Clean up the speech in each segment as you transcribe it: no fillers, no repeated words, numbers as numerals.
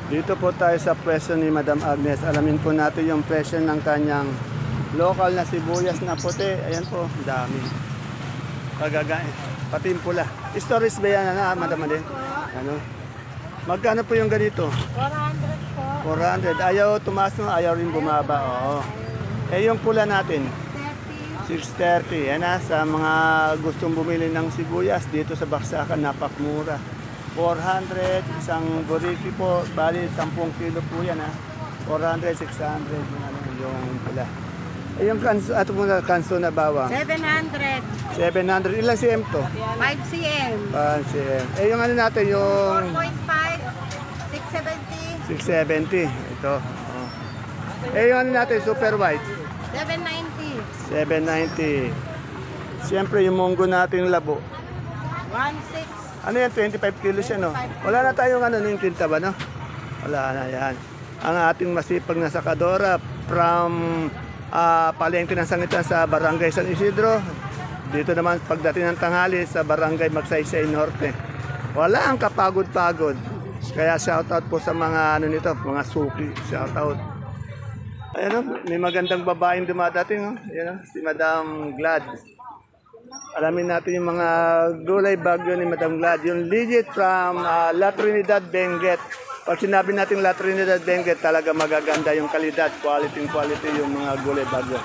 Dito po tayo sa presyo ni Madam Agnes. Alamin po natin yung presyo ng kanyang local na sibuyas na puti. Ayan po, dami. Pagagain. Pati yung pula. Storage ba yan, Madam Ade? Ano? Magkano po yung ganito? 400 po. 400. Ayaw tumaas no? Ayaw rin bumaba. Oo. Eh yung pula natin? 630. Yan na, sa mga gustong bumili ng sibuyas dito sa Baksakan, napakmura. 400, isang buriki po, bali 10 kilo po yan ha. 400, 600 yung, yung pula. Eh, yung kanso, ato muna kanso na bawang. 700. 700, ilang cm to? 5 cm. 5 cm. Eh yung ano natin, yung 4.5. 670. 670. Ito. Oh. Eh yung ano natin, super white. 790. 790. Siyempre yung munggo natin labo. 16. Ano yan, 25 kilos yan, no? Wala na tayong ano, yung kinta ba, no? Wala na yan. Ang ating masipag na sakadora from Palengke ng Sangitan sa Barangay San Isidro. Dito naman pagdating ng tanghali sa Barangay Magsaysay Norte. Wala ang kapagod-pagod. Kaya shoutout po sa mga ano nito, mga suki. Shoutout. Ayan, no? May magandang babaeng dumadating, no? Ayan, no? Si Madam Glad. Alamin natin yung mga gulay bagyo ni Madam Glad. Yung legit from La Trinidad, Benguet. Pag sinabi natin La Trinidad, Benguet, talaga magaganda yung kalidad, quality yung mga gulay bagyo.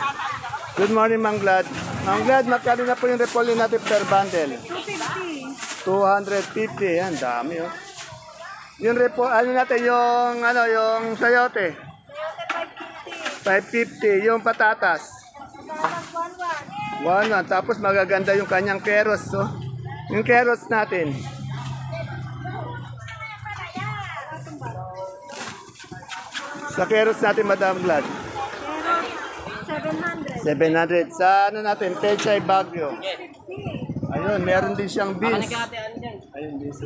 Good morning, Mang Glad. Mang Glad, magkano na po yung repolyo natin per bundle? 250. 250. Yan, dami, oh. Yung ano natin, yung sayote? 550. Yung patatas? 1. Tapos magaganda yung kanyang keros. So, yung keros natin. Sa keros natin, Madam Glad. 700. 700. Sa ano natin, Pechay Bagyo. Ayun, meron din siyang beans. Ayun, beans.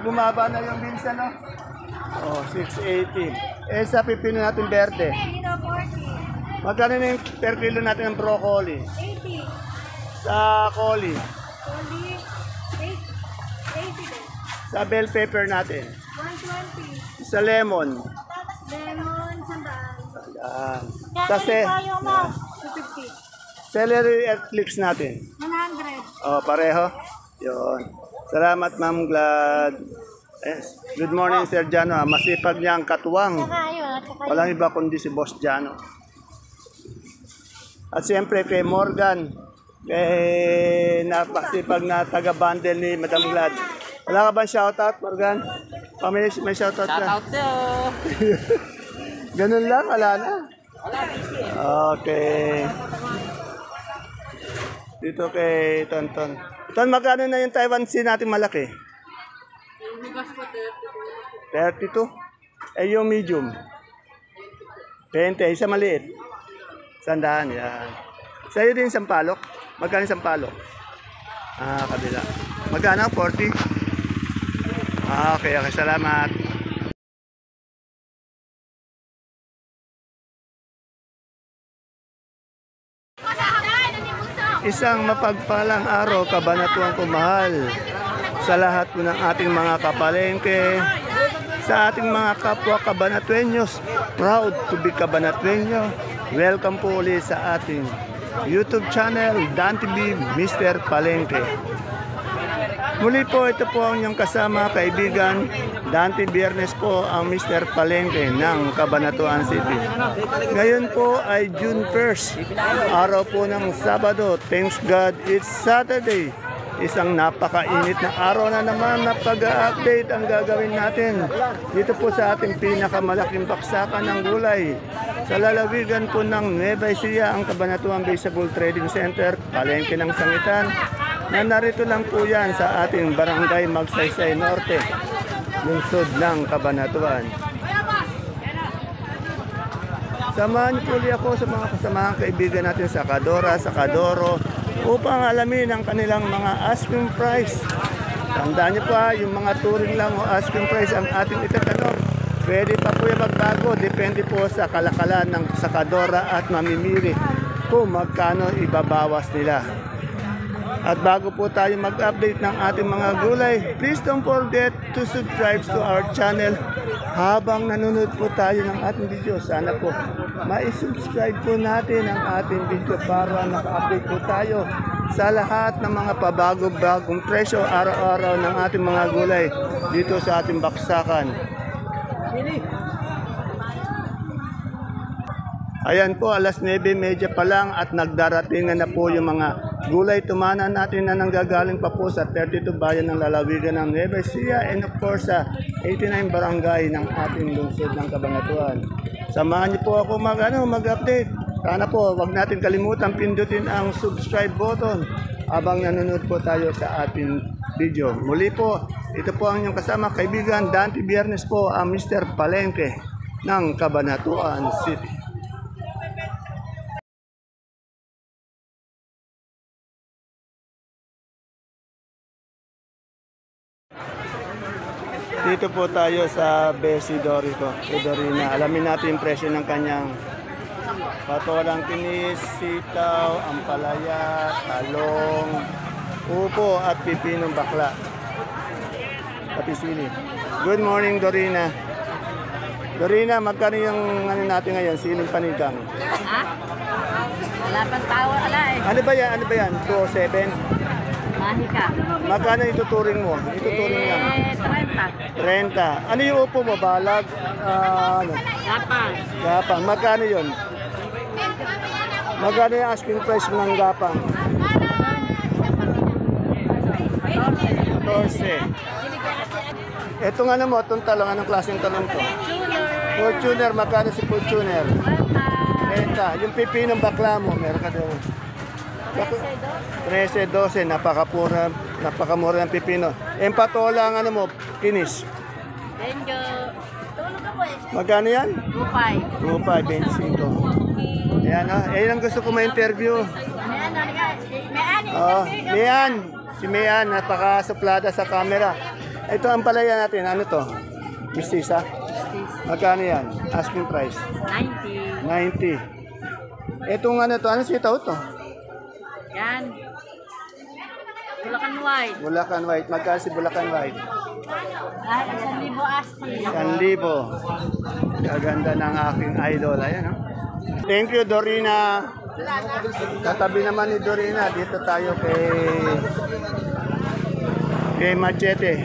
Bumaba na yung beans, ano? Oh, 680. Eh, sa pipino natin, verde. Magkano na yung per kilo natin ng broccoli? 80. Sa coli? Only 80. Sa bell pepper natin? 120. Sa lemon? Lemon, sandaan. Ayan. Sa Sa mo, 250. celery flakes natin? 100. Oh, pareho? Yun. Salamat, Ma'am Glad. Yes. Good morning, Sir Jano. Masipag niya ang katuwang. Saka yun, at saka Walang iba kundi si Boss Jano. At siyempre kay Morgan, kay napakasipag na taga-bundle ni Madam Glad. Wala ka ba shoutout, Morgan? May shoutout ka? Shoutout sa'yo. Ganun lang, wala na. Okay. Dito kay Tonton. Ton, magkano na yung Taiwan Sea natin malaki? 32. Eh, yung medium? 20. Isa maliit. 100, yan. Sa'yo din sampalok? Magkano sampalok? Kabila. Magkano? 40? Okay, salamat. Isang mapagpalang araw, kabanatuang kumahal sa lahat po ng ating mga kapalengke, sa ating mga kapwa kabanatuenyos. Proud to be kabanatuenyo. Welcome po ulit sa ating YouTube channel, Dan TV Mr. Palengke. Muli po, ito po ang inyong kasama, kaibigan, Dante Biernes po ang Mr. Palengke ng Cabanatuan City. Ngayon po ay June 1st, araw po ng Sabado. Thanks God, it's Saturday. Isang napakainit na araw na naman na pag-update ang gagawin natin dito po sa ating pinakamalaking baksakan ng gulay. Sa lalawigan po ng Nueva Ecija, ang Cabanatuan Baseball Trading Center, Palengke ng Sangitan, na narito lang po yan sa ating Barangay Magsaysay Norte, lungsod ng Cabanatuan. Samahan niyo po ulit ako sa mga kasamahang kaibigan natin sa Kadora, sa Kadoro, upang alamin ang kanilang mga asking price. Tandaan niyo pa, yung mga touring lang o asking price ang ating itatanong. Pwede pa po yung magbago, depende po sa kalakalan ng sakadora at mamimili kung magkano ibabawas nila. At bago po tayo mag-update ng ating mga gulay, please don't forget to subscribe to our channel. Habang nanonood po tayo ng ating video, sana po ma-subscribe po natin ang ating video para naka-update po tayo sa lahat ng mga pabago-bagong presyo araw-araw ng ating mga gulay dito sa ating baksakan. Ayan po, alas 9:30 pa lang at nagdarating na po yung mga gulay tumanan natin na nanggagaling pa po sa 32 bayan ng lalawigan ng Nueva Ecija and of course sa 89 barangay ng ating lungsod ng Cabanatuan. Samahan niyo po ako mag-update. Sana po wag natin kalimutan pindutin ang subscribe button habang nanonood po tayo sa ating video. Muli po, ito po ang inyong kasama kaibigan Dante Biernes po, ang Mr. Palengke ng Cabanatuan City. Dito po tayo sa Besi Dorito, Dorina. Alamin natin yung presyo ng kanyang patolang kinis, sitaw, ampalaya, talong, upo at pipinong bakla. Pati sili. Good morning, Dorina. Dorina, magkano yung natin ngayon, siling panigang? Ha? Wala pang tao, wala eh. Ano ba yan? 207? Mahika. Magkano ituturing mo? Ituturing lang. 30. 30. Ano yung upo mo? Balag? Ano? Gapang. Gapang. Magkano yun? Magkano yung asking price ng gapang? 14. Itong ano mo, itong talong, anong klaseng talong to? Fortuner, magkano si Fortuner? 30. Yung pipinong bakla mo, meron ka doon. 13-12, napakamura ng pipino. Yung patola, ano mo, kinis. Thank you. Tulog ako eh. Magkano yan? 2.5. 25. Yan yan ang gusto ko ma-interview. Mian. Si Mian, napaka-suplada sa camera. Ito ang palaya natin, ano to? Mistisa? Magkano yan? Asking price? 90. Itong ano to, ano sitaw to? Yan. Bulacan White. Bulacan White. Magkano si Bulacan White? 1,000 asking. 1,000. Kaganda ng aking idol. Ayan, oh. Thank you, Dorina. Katabi naman ni Dorina, dito tayo kay Machete.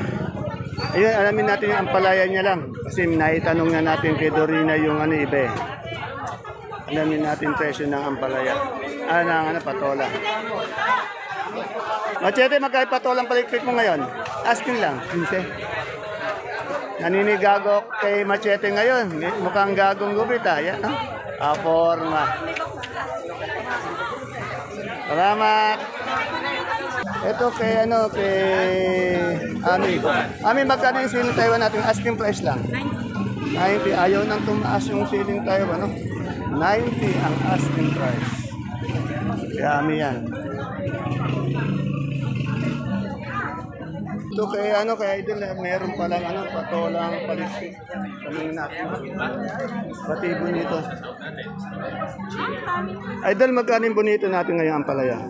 Ayun, alamin natin yung ampalaya niya lang. Kasi naitanong na natin kay Dorina yung ano iba eh. Alamin natin presyo ng ampalaya. Patola. Machete, magkano patolang palikpik mo ngayon? Asking lang, 15. Naninigago kay Machete ngayon. Mukhang gagong gupit Yan, no? Forma. Salamat. Ito kay Ami. Ami, magkano yung siling Taiwan natin? Asking price lang. 90. Ayaw nang tumaas yung siling Taiwan, no? 90 ang asking price. Yummy yan. Ito kay Idol, meron palang patolang palistik. Tanungin natin. Pati bonito. Idol, magkano yung bonito natin ngayon ang palaya?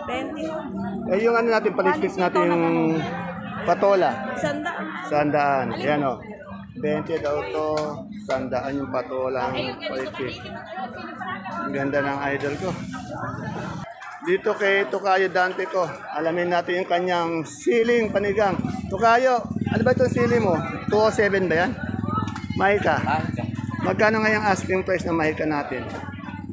20. Eh, yung natin, palistik natin yung patola. 100. Yan o. 20 daw to. 100 yung patolang palistik. Ang ganda ng idol ko. Dito kay Tukayo Dante ko, alamin natin yung kanyang siling panigang. Tukayo, ano ba itong sili mo? 207 ba yan? Mahika. Magkano nga yung asking price ng mahika natin?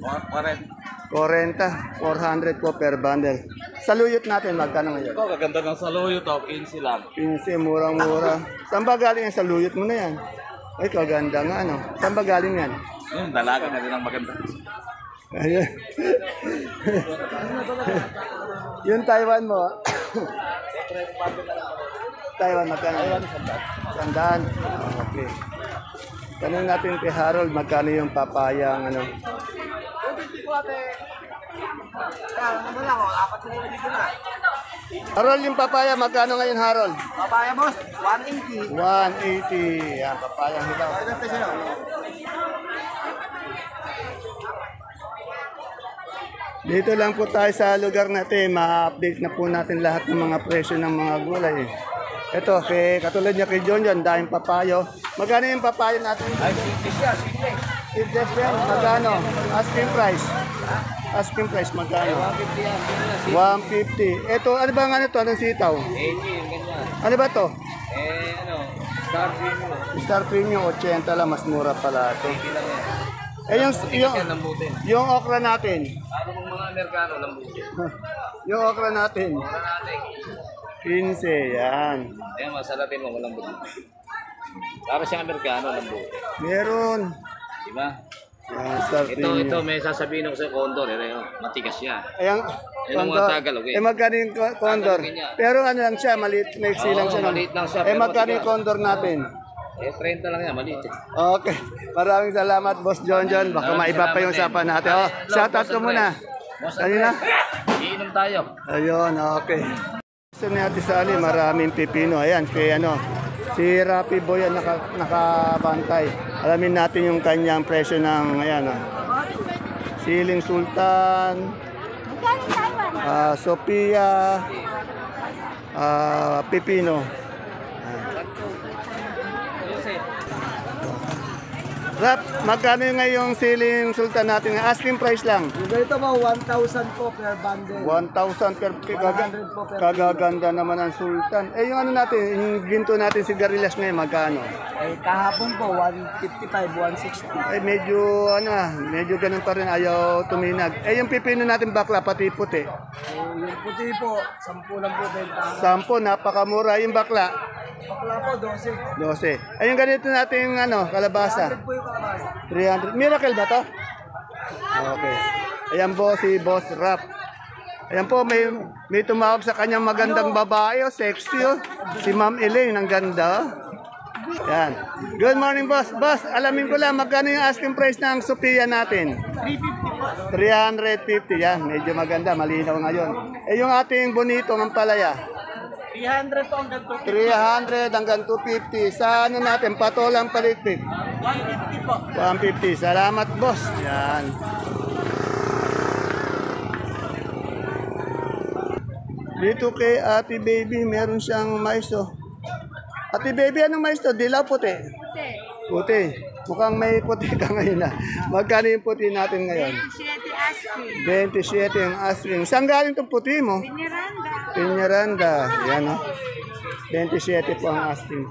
40. 400 po per bundle. Saluyot natin, magkano ngayon? Ito, kaganda ng saluyot, 15 lang. 15, murang-mura. Saan ba galing yung saluyot mo na yan? Ay, kaganda nga, ano? Saan ba galing yan? Yung dalaga na rin ang maganda. Ayun. Yung Taiwan mo. Taiwan, magkano? 100. Okay. Tanong natin kay Harold, magkano yung papayang ano? Harold, yung papaya, magkano ngayon, Harold? Papaya boss, 180. 180. Yan, papayang hilaw. Dito lang po tayo sa lugar natin, ma-update na po natin lahat ng mga presyo ng mga gulay. Ito, katulad niya kay John John, dahil papayo. Magkano yung papayo natin? Ay, seedless yan, magkano? Asking price. Asking price, magkano? 150. Ito, ano ba nga ito? Anong sitaw? 80, Ano ba to? Star Premium. Star Premium, 80 lang, mas mura pala ito. Yung okra natin. Ano mong mga Amerikano, lambutin. Yung okra natin. Para natin. 15, yan. Ayan, masarapin mo, lambutin. Para siyang Amerikano, lambutin. Meron. Diba? Yan, Star Premium. Ito, may sasabihin ako sa Condor. Matigas yan. Ayan, Yan ang mga Tagalog eh. magkano yung condor? Tagalogin niya. Pero ano lang siya, maliit, maiksi lang siya. maliit lang siya, pero magkano yung matigas. condor natin? 30 lang yan, maliit. Okay. Maraming salamat, Boss John John. Baka maiba pa yung usapan natin. Oh, shoutout ko muna. Kanina? Iinom tayo. Ayun, okay. Gusto natin sa ali, maraming pipino. Ayan, kay ano, si Rapi Boy yan nakabantay. Alamin natin yung kanyang presyo ng, ayan, Siling Sultan, Sophia, Pipino. Rap, magkano yung ngayong Siling Sultan natin? Asking price lang. Yung ganito mo, 1,000 po per bundle. 1,000 per 100 po per kagaganda naman ang Sultan. Eh yung ano natin, yung ginto natin sigarilyas ngayon, magkano? Eh, kahapon po, 155, 160. Ay medyo ganun pa rin, ayaw tuminag. Eh yung pipino natin bakla, pati puti. Yung puti po, 10 lang po benta. 10, napakamura. Yung bakla, Bakla po, 12. 12. Ay yung ganito natin kalabasa, 100 po yung kalabasa. 300. Miracle ba to? Okay. Ayan po si Boss Rap. Ayan po, may tumawag sa kanyang magandang babae, sexy. Si Ma'am Elaine, ang ganda. Yan. Good morning, boss. Boss, alamin ko lang, magkano yung asking price ng Sophia natin? 350. Yan, medyo maganda, malinaw ngayon. Eh, yung ating bonito ng palaya? 300 po hanggang 300 hanggang 250. Sa ano natin, patolang palitpik? 150 po. 150. Salamat, boss. Yan. Dito kay Ate Baby, meron siyang mais, Ate Baby, anong mais to? Dilaw, puti? Puti. Mukhang may puti ka ngayon na. Magkano yung puti natin ngayon? 27 ang asking. Saan galing itong puti mo? Piñaranda. Yan, 27 po ang asking.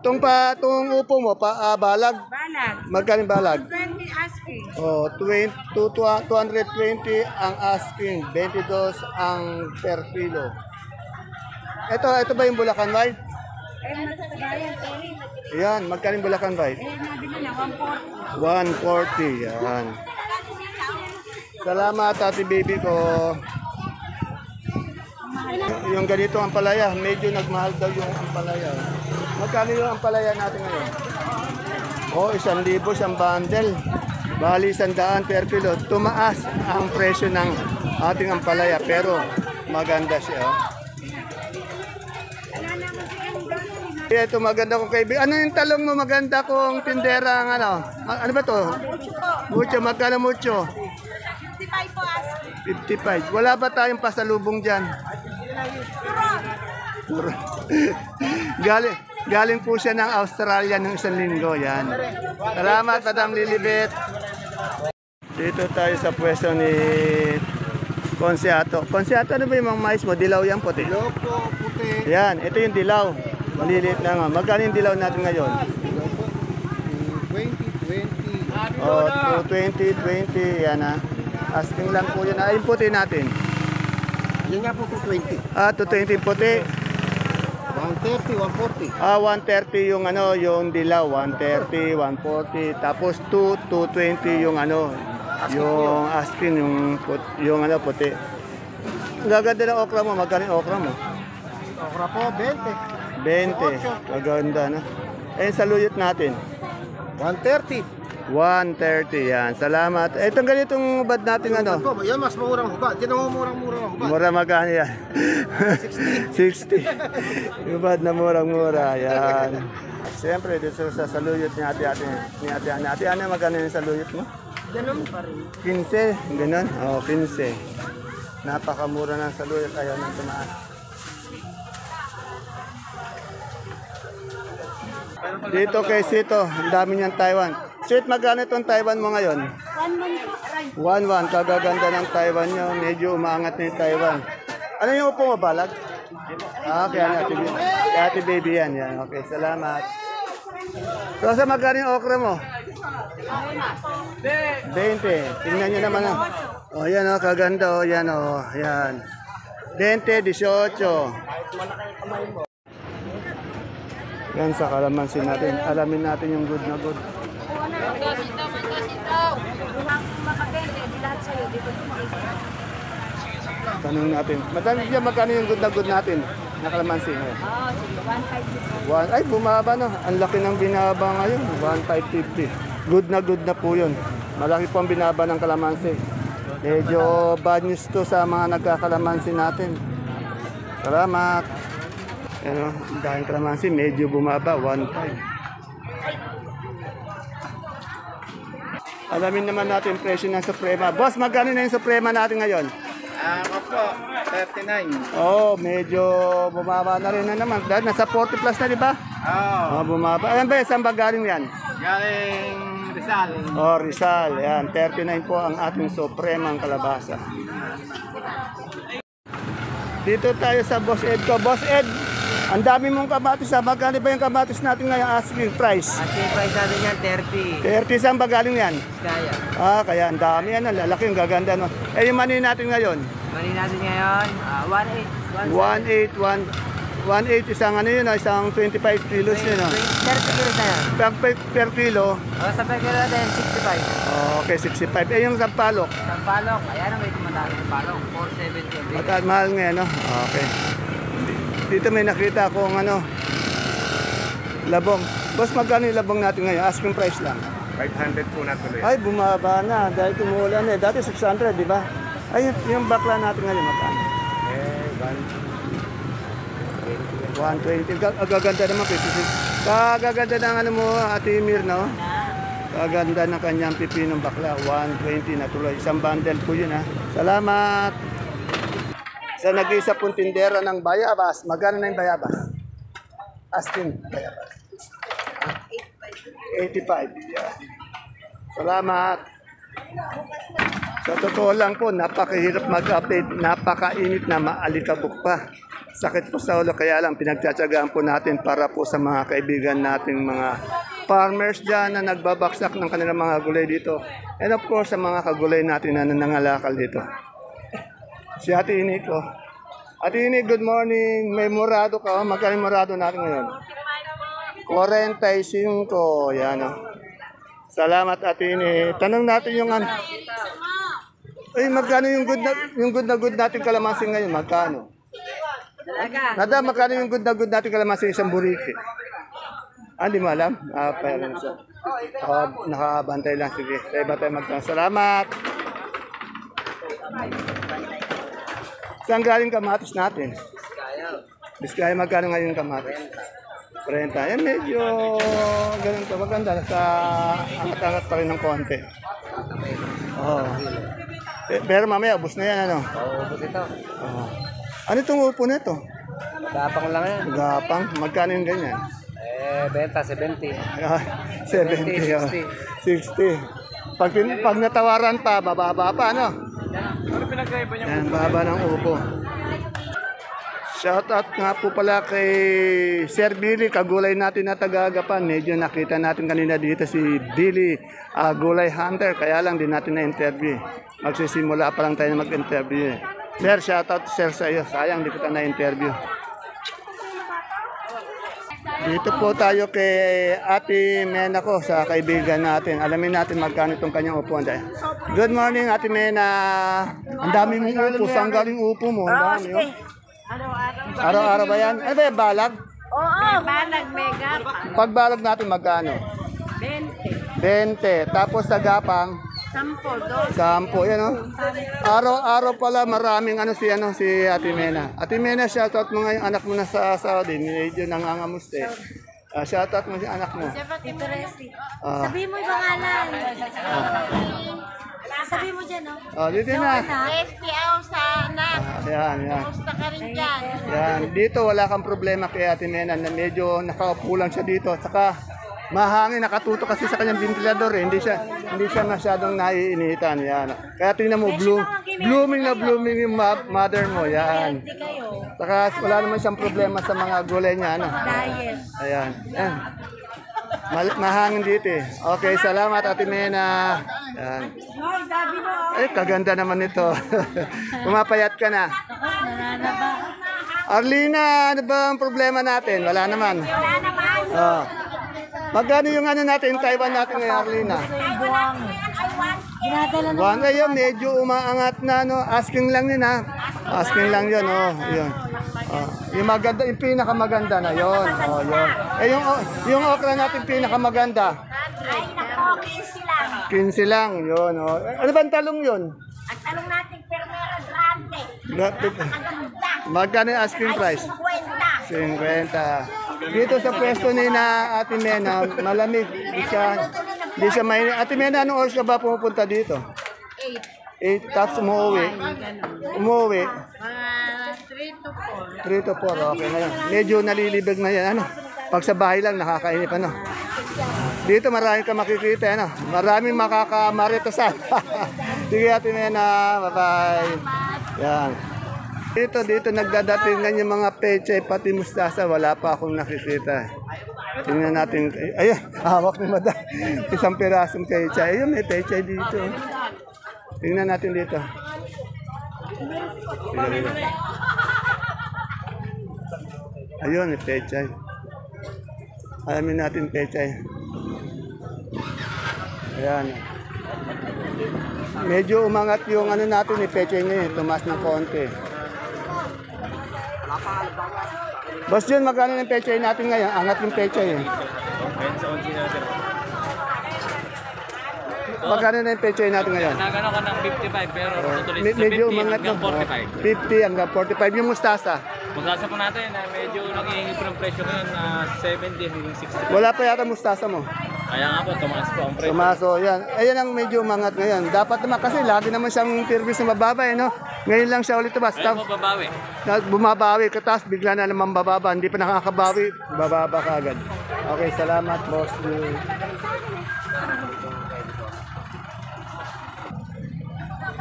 Itong upo mo, balag? Balag. Magkano yung balag? 20 asking. 220 ang asking. 22 ang per kilo. Ito ba yung Bulacan White? Matagayan, Terry. Yan, magkano yung Bulacan White? Nabili na, 140. 140, yan. Salamat, Ate Baby ko. Yung ganito ang palaya, medyo nagmahal daw yung ampalaya. Magkano yung ampalaya natin ngayon? 1,000 isang bundle. Bali 100 per kilo. Tumaas ang presyo ng ating ampalaya, pero maganda siya. Ito maganda kong kaibigan. Ano yung talong mo maganda kong tindera ang ano? Ano ba to? Mucho. Magkano mucho? 55 po asking. 55. Wala ba tayong pasalubong dyan? Puro. galing po siya ng Australia ng isang linggo. Yan. Salamat, Madam Lilibet. Dito tayo sa pwesto ni Consiato. Consiato, ano ba yung mga mais mo? Dilaw yan, puti? Dilaw po, puti. Yan, ito yung dilaw. Maliliit na nga. Magkano yung dilaw natin ngayon? 20. Oh, 20. Yan asking lang po yun. Ay, yung puti natin. Yan nga po, 220. 220 puti. 130, 140. 130 yung yung dilaw. 130, 140. Tapos 220 yung yung asking, yung puti. Ang gaganda ng okra mo. Magkano yung okra mo? Okra po, 20. 20. Kaganda na. Eh, saluyot natin. 130. 130 yan. Salamat. Itong ganitong bad natin Yan mas murang hubad. Yan ang murang-murang hubad. Mura magkano yan? 60. Yung bad na murang-mura. Yan. Siyempre, dito sa saluyot ni ate. Ate, ano magkano yung saluyot mo? Ganun pa rin. 15, ganun? Oo, 15. Napakamura ng saluyot, ayaw nang tumaas. Dito kay Sito, ang dami niyang Taiwan. Sweet, magkano itong Taiwan mo ngayon? 1-1, kagaganda ng Taiwan niyo. Medyo umaangat na yung Taiwan. Ano yung upo mo, balag? Kaya ate baby yan. Okay, salamat. So, sa magkano yung okra mo? 20. Tingnan nyo naman. Yan kaganda. Yan. 20, 18. Yan sa kalamansi natin. Alamin natin yung good na good. Tanong natin. Madami dyan, magkano yung good na good natin? Na kalamansi ngayon. Ay, bumaba na. Ang laki ng binaba ngayon. 1,550. Good na po yun. Malaki po ang binaba ng kalamansi. Medyo bad news to sa mga nagkakalamansi natin. Salamat. Dahil kalamansi, medyo bumaba. 1,500. Alamin naman natin presyo ng Suprema. Boss, magkano na yung Suprema natin ngayon? Ako po, 39. Medyo bumaba na rin na naman. Dahil nasa 40 plus na, di ba? Bumaba. Ayan ba, saan ba galing yan? Galing Rizal. Rizal. Ayan, 39 po ang ating Supremang kalabasa. Dito tayo sa Boss Ed ko. Boss Ed, ang dami mong kamatis. Magkano ba yung kamatis natin ngayon asking price? Asking price natin yan, 30. 30, saan ba galing yan? Kaya. Kaya ang dami yan. Ang lalaki, ang gaganda. No? Yung money natin ngayon? Mali natin ngayon, 1.8 isang isang 25 kilos yun. 30 kilos na yan. Per kilo? Sa per kilo natin, 65. Okay, 65. Yung sampalok? Sampalok, ayan ang may tumatalo ng palok, 470. At mahal ngayon, no? Okay. Dito may nakita akong labong. Boss, magkano yung labong natin ngayon? Asking price lang. 500 po na tuloy. Ay, bumaba na dahil tumulan eh. Dati 600, di ba? Ay, yung bakla natin ngayon, magkano? 120. Gaganda naman, 56. Kagaganda ng mo, Ate Mir, no? Kaganda ng kanyang pipinong bakla. 120 na tuloy. Isang bundle po yun, ha? Salamat! Sa nag-iisa pong tindera ng bayabas, magkano na yung bayabas? Asking bayabas. 85. Yeah. Salamat! Sa totoo lang po, napakahirap mag-update, napakainit na maalikabok pa. Sakit po sa ulo, kaya lang pinagtsatsagaan po natin para po sa mga kaibigan nating mga farmers dyan na nagbabaksak ng kanilang mga gulay dito. And of course, sa mga kagulay natin na nangangalakal dito. Si Ate Ini ko. Ate Ini, good morning. May murado ka. Magkano murado natin ngayon? 45. Yan o. Salamat, Ate Ini. Tanong natin yung magkano yung good na good natin kalamansi ngayon? Magkano? Nada, magkano yung good na good natin kalamansi isang buriki? Hindi mo alam? Pera na siya. Nakabantay lang. Sige, sa iba tayo magtanong. Salamat! Saan galing kamatis natin? Biskaya, magkano ngayon kamatis? 30. Yan, medyo ganun to. Maganda. Sa angat-angat pa rin ng konti. Pero mamaya, ubos na yan, ano? Ubus ito. Ano itong upo na ito? Gapang lang yan. Gapang? Magkano yung ganyan? Benta, 70. 70. 60. Pag natawaran pa, bababa pa, ano? Yan, baba ng upo. Shoutout nga po pala kay Sir Billy, kagulay natin na taga-Agapan. Medyo nakita natin kanina dito si Billy, gulay hunter. Kaya lang din natin na-interview. Magsisimula pa lang tayo na mag-interview. Sir, shoutout sir sa iyo. Sayang di kita na-interview. Dito po tayo kay Ate Mena ko sa kaibigan natin. Alamin natin magkano itong kanyang upuan. Good morning, Ate Mena. Ang dami mong upo. Saan galing upo mo? Ang dami, oh. Araw-araw ba yan? Ba yung balag? Oo, balag mega. Pag balag natin magkano? 20. 20. Tapos sa gapang? 10, 10. Yan, oh. Araw-araw pala maraming si Ate Mena. Ate Mena, shoutout mo nga yung anak mo na sa Saudi. Medyo nangangamusta eh. Shoutout mo si anak mo. Tito Resti. Ah. Sabihin mo yung pangalan. Sabihin mo dyan, no? Dito na. Resti ako sa anak. Yan, yan. Gusto ka rin dyan. Yan, dito wala kang problema kay Ate Mena na medyo nakaupo lang siya dito. Saka mahangin, nakatuto kasi sa kanyang ventilador eh. Hindi siya masyadong naiinitan. Yan. Kaya tingnan mo, blooming na blooming yung mother mo. Yan. Hindi kayo. Saka wala naman siyang problema sa mga gulay niya. Ano? Diet. Ayan. Yan. Mahangin dito eh. Okay, salamat Ate Mena. Yan. Eh, kaganda naman ito. Pumapayat ka na. Nananaba. Arlina, ano ba ang problema natin? Wala naman. Wala naman. Oh. Magkano yung ano natin, Taiwan natin ngayon, Arlina? Buwang. Ginadala na. Buwan ngayon, medyo umaangat na, no? Asking lang yun, ha? Asking lang yun, oh. Yun. Oh. Yung maganda, yung pinakamaganda na yun. Oh, yun. Eh, yung okra natin pinakamaganda. Ay, nako, 15 lang. 15 lang, yun, oh. Ano ba ang talong yun? Ang talong natin, permero grande. Magkano yung asking price? 50. Dito sa pwesto ni na Ate Mena, malamig. Di siya may... Ate Mena, anong oras ka ba pumupunta dito? 8. Tapos umuwi. Umuwi. 3 to 4. Okay na yan. Medyo nalilibig na yan. Ano? Pag sa bahay lang, nakakainip. Ano? Dito marami ka makikita. Ano? Maraming makakamaritasan. Sige Ate Mena. Bye-bye. Yan. Dito nagdadatingan yung mga peche pati mustasa, wala pa akong nakikita. Tingnan natin, ayun, hawak ni Madam. Isang pirasong peche. Ayun, may peche dito. Tingnan natin dito. Ayun, may peche. Alamin natin peche. Ayan. Medyo umangat yung ano natin ni peche ngayon, tumas ng konti. Boss John, magkano ng pechay natin ngayon? Angat yung pechay eh. Magkano na yung pechay natin ngayon? Nagano ka ng 55 pero tutuloy sa Medyo 50 umangat hanggang no? 45. 50 hanggang 45. Yung mustasa? Magkasa po natin na medyo naghihingi po ng presyo ngayon na 70 hanggang 60. Wala pa yata mustasa mo. Kaya nga po, tumaas po ang presyo. Tumaso, yan. Ayan ang medyo umangat ngayon. Dapat naman kasi lagi naman siyang service na mababa eh, no? Ngayon lang siya ulit tumas. Ayun po, babawi. Bumabawi ka, tapos bigla na naman bababa. Hindi pa nakakabawi, bababa ka agad. Okay, salamat, boss.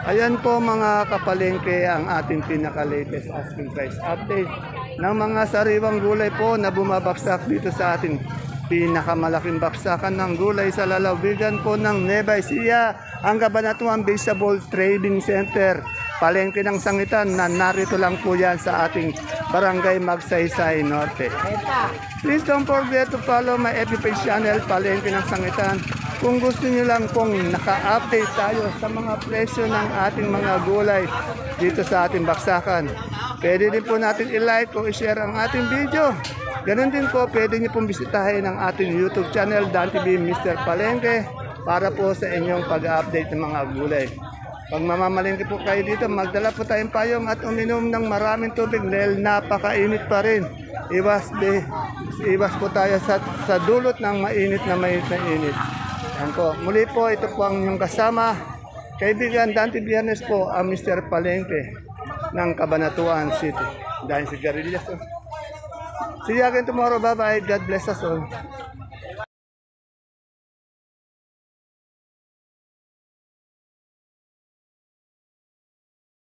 Ayan po mga kapalengke ang ating pinaka-latest asking price update ng mga sariwang gulay po na bumabaksak dito sa ating pinakamalaking baksakan ng gulay sa lalawigan po ng Nueva Ecija, ang Cabanatuan Vegetable Trading Center, palengke ng sangitan na narito lang po yan sa ating Barangay Magsaysay Norte. Please don't forget to follow my FB page channel, Palengke ng Sangitan. Kung gusto niyo lang pong naka-update tayo sa mga presyo ng ating mga gulay dito sa ating baksakan, pwede din po natin i-like o i-share ang ating video. Ganon din po, pwede niyo pong bisitahin ang ating YouTube channel, Dan TV Mr. Palengke, para po sa inyong pag-update ng mga gulay. Pag mamamalengke po kayo dito, magdala po tayong payong at uminom ng maraming tubig dahil napakainit pa rin. Iwas po tayo sa dulot ng mainit na init. Yan po. Muli po, ito po ang inyong kasama. Kaibigan, Dante Biernes po, ang Mr. Palengke ng Cabanatuan City. Dahil si Garillas. See you again tomorrow. Bye-bye. God bless us all.